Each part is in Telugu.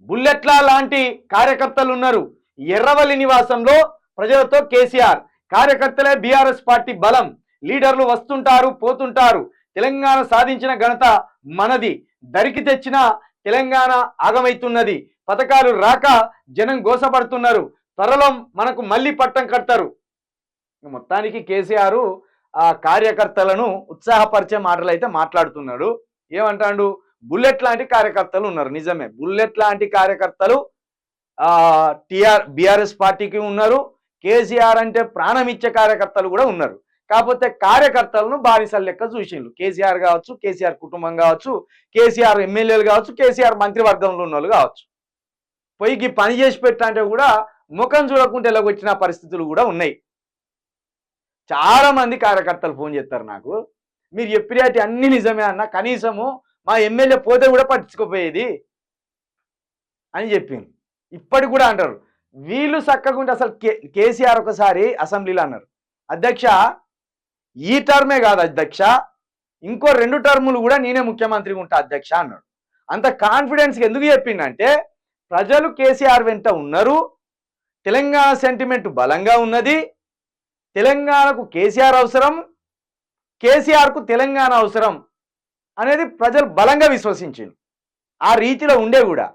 బుల్లెట్ల లాంటి కార్యకర్తలు ఉన్నారు. ఎర్రవల్లి నివాసంలో ప్రజలతో కేసీఆర్, కార్యకర్తలే బీఆర్ఎస్ పార్టీ బలం, లీడర్లు వస్తుంటారు పోతుంటారు, తెలంగాణ సాధించిన ఘనత మనది, దరికి తెచ్చిన తెలంగాణ ఆగమైతున్నది, పథకాలు రాక జనం గోసపడుతున్నారు, త్వరలో మనకు మళ్ళీ పట్టం కడతారు. మొత్తానికి కేసీఆర్ ఆ కార్యకర్తలను ఉత్సాహపరిచే మాటలు అయితే మాట్లాడుతున్నాడు. ఏమంటాడు? బుల్లెట్ లాంటి కార్యకర్తలు ఉన్నారు. నిజమే, బుల్లెట్ లాంటి కార్యకర్తలు బీఆర్ఎస్ పార్టీకి ఉన్నారు. కేసీఆర్ అంటే ప్రాణం ఇచ్చే కార్యకర్తలు కూడా ఉన్నారు. కాకపోతే కార్యకర్తలను బానిసల లెక్క చూసిండ్రు. కేసీఆర్ కావచ్చు, కేసీఆర్ కుటుంబం కావచ్చు, కేసీఆర్ ఎమ్మెల్యేలు కావచ్చు, కేసీఆర్ మంత్రివర్గంలో ఉన్న వాళ్ళు కావచ్చు, పొయ్యికి పని చేసి పెట్టంటే కూడా ముఖం చూడకుండా ఎలాగొచ్చిన పరిస్థితులు కూడా ఉన్నాయి. చాలా మంది కార్యకర్తలు ఫోన్ చేస్తారు నాకు, మీరు చెప్పినట్టు అన్ని నిజమే అన్న, కనీసము మా ఎమ్మెల్యే పోతే కూడా పట్టించుకోపోయేది అని చెప్పింది. ఇప్పటికి కూడా అంటారు. వీళ్ళు చక్కగా అసలు కేసీఆర్ ఒకసారి అసెంబ్లీలో అన్నారు, అధ్యక్ష ఈ టర్మే కాదు అధ్యక్ష, ఇంకో 2 టర్ములు కూడా నేనే ముఖ్యమంత్రిగా ఉంటా అధ్యక్ష అన్నాడు. అంత కాన్ఫిడెన్స్గా ఎందుకు చెప్పిందంటే ప్రజలు కేసీఆర్ వెంట ఉన్నారు, తెలంగాణ సెంటిమెంట్ బలంగా ఉన్నది, తెలంగాణకు కేసీఆర్ అవసరం, కేసీఆర్కు తెలంగాణ అవసరం అనేది ప్రజలు బలంగా విశ్వసించారు. ఆ రీతిలో ఉండే కూడా.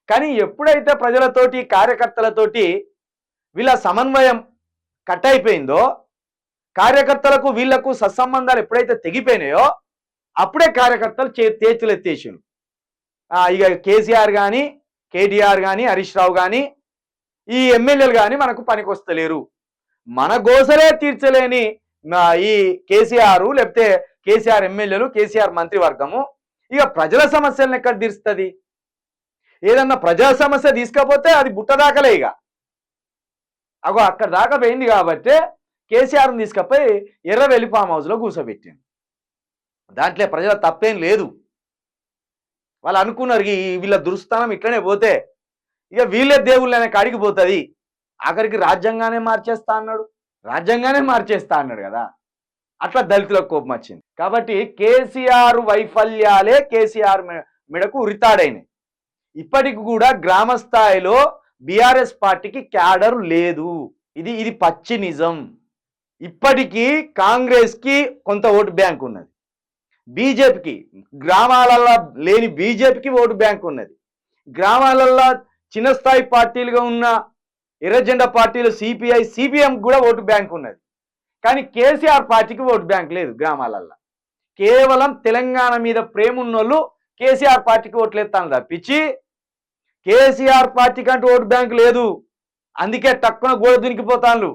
కానీ ఎప్పుడైతే ప్రజలతోటి కార్యకర్తలతోటి వీళ్ళ సమన్వయం కట్ అయిపోయిందో, కార్యకర్తలకు వీళ్లకు సత్సంబంధాలు ఎప్పుడైతే తెగిపోయినాయో అప్పుడే కార్యకర్తలు చేతులు ఎత్తేసారు. ఇక కేసీఆర్ కానీ, కేటీఆర్ కానీ, హరీష్ రావు కానీ, ఈ ఎమ్మెల్యేలు కానీ మనకు పనికొస్తలేరు, మన గోసలే తీర్చలేని ఈ కేసీఆర్ లేకపోతే కేసీఆర్ ఎమ్మెల్యేలు, కేసీఆర్ మంత్రివర్గము ఇక ప్రజల సమస్యలను ఎక్కడ తీరుస్తుంది? ఏదన్నా ప్రజా సమస్య తీసుకపోతే అది బుట్టదాకలే. ఇక అగో అక్కడ దాకా పోయింది కాబట్టి కేసీఆర్ని తీసుకపోయి ఎర్రవెల్లి ఫామ్ హౌస్లో కూర్చోబెట్టింది. దాంట్లో ప్రజల తప్పేం లేదు. వాళ్ళు అనుకున్నారు వీళ్ళ దురుస్థానం ఇట్లనే పోతే ఇక వీళ్ళే దేవుళ్ళనే కాడికి పోతుంది, ఆఖరికి రాజ్యాంగానే మార్చేస్తా అన్నాడు, రాజ్యాంగానే మార్చేస్తా అన్నాడు కదా. అట్లా దళితులకు కోపం వచ్చింది. కాబట్టి కేసీఆర్ వైఫల్యాలే కేసీఆర్ మెడకు ఉరితాడైనాయి. ఇప్పటికి కూడా గ్రామ స్థాయిలో బీఆర్ఎస్ పార్టీకి క్యాడర్ లేదు. ఇది పచ్చి నిజం. ఇప్పటికీ కాంగ్రెస్కి కొంత ఓటు బ్యాంక్ ఉన్నది, బీజేపీకి గ్రామాలలో లేని బీజేపీకి ఓటు బ్యాంక్ ఉన్నది, గ్రామాలలో చిన్న స్థాయి పార్టీలుగా ఉన్న ఎర్రజెండా పార్టీలు సిపిఐ, సిపిఎం కూడా ఓటు బ్యాంక్ ఉన్నది. కానీ కేసీఆర్ పార్టీకి ఓటు బ్యాంక్ లేదు గ్రామాలల్లో. కేవలం తెలంగాణ మీద ప్రేమ ఉన్నోళ్ళు కేసీఆర్ పార్టీకి ఓట్లు ఎత్తాను తప్పించి కేసీఆర్ పార్టీకి అంటూ ఓటు బ్యాంక్ లేదు. అందుకే తక్కువ గోడ దునికిపోతాను.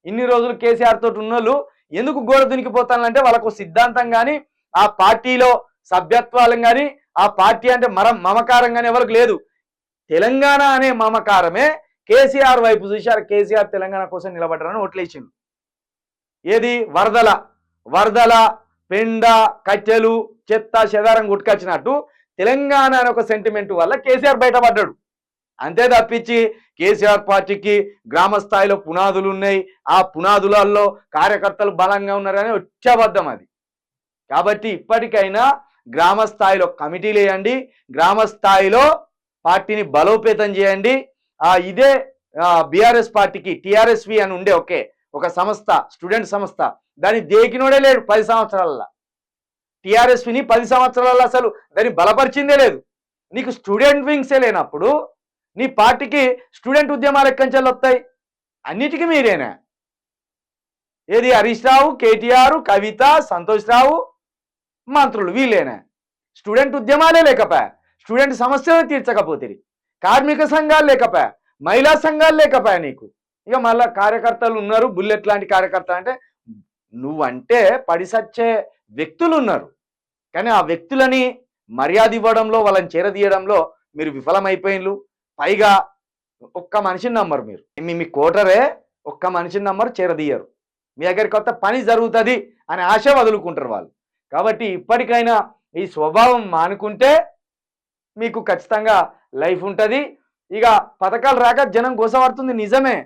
ఇన్ని రోజులు కేసీఆర్ తోటి ఉన్నోళ్ళు ఎందుకు గోడ దునికిపోతాను అంటే వాళ్ళకు సిద్ధాంతం కానీ, ఆ పార్టీలో సభ్యత్వాలు కానీ, ఆ పార్టీ అంటే మమకారం కానీ ఎవరికి లేదు. తెలంగాణ అనే మమకారమే కేసీఆర్ వైపు చూశారు. కేసీఆర్ తెలంగాణ కోసం నిలబడ్డారని ఓట్లేసిండు. ఏది వరదల పెండ కట్టెలు చెత్త చెదారం గుట్టుకొచ్చినట్టు తెలంగాణ అనే ఒక సెంటిమెంట్ వల్ల కేసీఆర్ బయటపడ్డాడు. అంతే తప్పించి కేసీఆర్ పార్టీకి గ్రామ స్థాయిలో పునాదులు ఉన్నాయి, ఆ పునాదులలో కార్యకర్తలు బలంగా ఉన్నారని వచ్చేబద్ధం అది. కాబట్టి ఇప్పటికైనా గ్రామ స్థాయిలో కమిటీలు వేయండి, గ్రామ స్థాయిలో పార్టీని బలోపేతం చేయండి. ఇదే బీఆర్ఎస్ పార్టీకి టీఆర్ఎస్వి అని ఉండే ఒక సంస్థ, స్టూడెంట్ సంస్థ, దాన్ని దేకినోడే లేడు 10 సంవత్సరాలలో. టీఆర్ఎస్విని 10 సంవత్సరాలలో అసలు దాన్ని బలపరిచిందే లేదు. నీకు స్టూడెంట్ వింగ్సే లేనప్పుడు నీ పార్టీకి స్టూడెంట్ ఉద్యమాలు ఎక్కంచెలు వస్తాయి? అన్నిటికీ మీరేనా? ఏది హరీష్ రావు, కేటీఆర్, కవిత, సంతోష్ రావు, మంత్రులు వీళ్ళేనా? స్టూడెంట్ ఉద్యమాలే లేకపోయా, స్టూడెంట్ సమస్యలను తీర్చకపోతే, కార్మిక సంఘాలు లేకపోయా, మహిళా సంఘాలు లేకపోయా నీకు. ఇక మళ్ళా కార్యకర్తలు ఉన్నారు, బుల్లెట్ లాంటి కార్యకర్తలు అంటే నువ్వంటే పడిసచ్చే వ్యక్తులు ఉన్నారు. కానీ ఆ వ్యక్తులని మర్యాద ఇవ్వడంలో, వాళ్ళని చేరదీయడంలో మీరు విఫలమైపోయినలు. పైగా ఒక్క మనిషిని నమ్మరు మీరు. మీ కోటరే ఒక్క మనిషిని నమ్మరు, చేరదీయరు. మీ దగ్గరికి కొత్త పని జరుగుతుంది అనే ఆశ వదులుకుంటారు వాళ్ళు. కాబట్టి ఇప్పటికైనా ఈ స్వభావం మానుకుంటే మీకు ఖచ్చితంగా లైఫ్ ఉంటుంది. ఇక పథకాలు రాక జనం గోసపడుతుంది నిజమే,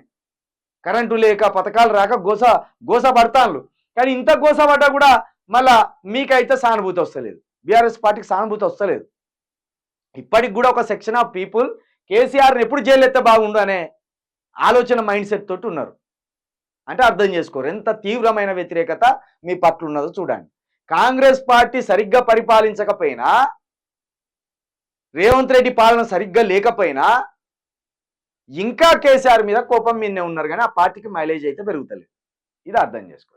కరెంటు లేక పథకాలు రాక గోస పడతాను. కానీ ఇంత గోసపడ్డా కూడా మళ్ళా మీకైతే సానుభూతి వస్తలేదు, బీఆర్ఎస్ పార్టీకి సానుభూతి వస్తలేదు. ఇప్పటికి కూడా ఒక సెక్షన్ ఆఫ్ పీపుల్ కేసీఆర్ని ఎప్పుడు జైలు ఎత్తే బాగుండు అనే ఆలోచన మైండ్ సెట్ తోటి ఉన్నారు. అంటే అర్థం చేసుకోరు ఎంత తీవ్రమైన వ్యతిరేకత మీ పట్ల ఉన్నదో చూడండి. కాంగ్రెస్ పార్టీ సరిగ్గా పరిపాలించకపోయినా, రేవంత్ రెడ్డి పాలన సరిగ్గా లేకపోయినా ఇంకా కేసీఆర్ మీద కోపం మీదనే ఉన్నారు, కానీ ఆ పార్టీకి మైలేజ్ అయితే పెరుగుతలేదు. ఇది అర్థం చేసుకోండి.